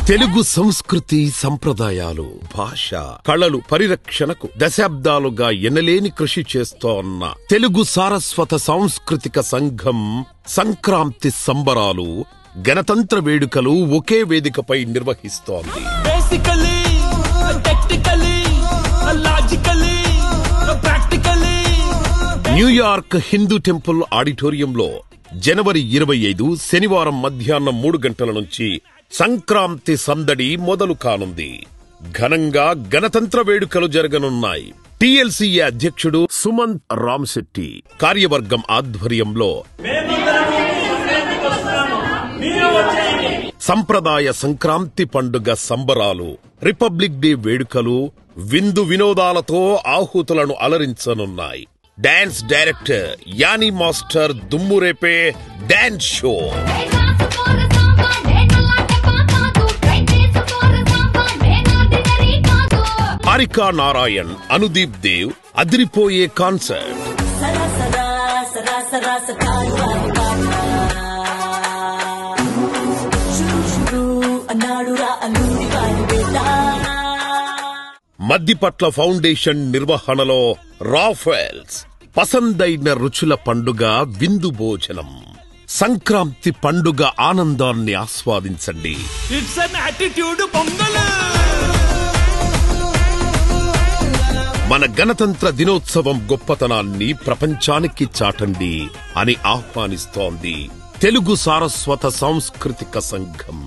తెలుగు సంస్కృతి సంప్రదాయాలు భాష కళలు పరిరక్షణకు దశాబ్దాలుగా ఎనలేని కృషి చేస్తోన్న తెలుగు సారస్వత సాంస్కృతిక సంఘం సంక్రాంతి సంబరాలు గణతంత్ర వేడుకలు ఒకే వేదికపై నిర్వహిస్తోంది. న్యూయార్క్ హిందూ టెంపుల్ ఆడిటోరియంలో జనవరి 25 శనివారం మధ్యాహ్నం 3 గంటల నుంచి సంక్రాంతి సందడి మొదలు కానుంది. ఘనంగా గణతంత్ర వేడుకలు జరగనున్నాయి. టీఎల్సీఏ అధ్యక్షుడు సుమంత్ రామ్శెట్టి కార్యవర్గం ఆధ్వర్యంలో సంప్రదాయ సంక్రాంతి పండుగ సంబరాలు, రిపబ్లిక్ డే వేడుకలు విందు వినోదాలతో ఆహుతులను అలరించనున్నాయి. డాన్స్ డైరెక్టర్ యానీ మాస్టర్ దుమ్మురేపే డాన్స్ షో, హారికా నారాయణ్, అనుదీప్ దేవ్ అదిరిపోయే కాన్సర్ట్, మద్దిపట్ల ఫౌండేషన్ నిర్వహణలో రాఫెల్స్ పసందైన రుచుల పండుగ విందు భోజనం. సంక్రాంతి పండుగ ఆనందాన్ని ఆస్వాదించండి. It's an attitude Pongal. మన గణతంత్ర దినోత్సవం గొప్పతనాన్ని ప్రపంచానికి చాటండి అని ఆహ్వానిస్తోంది తెలుగు సారస్వత సాంస్కృతిక సంఘం.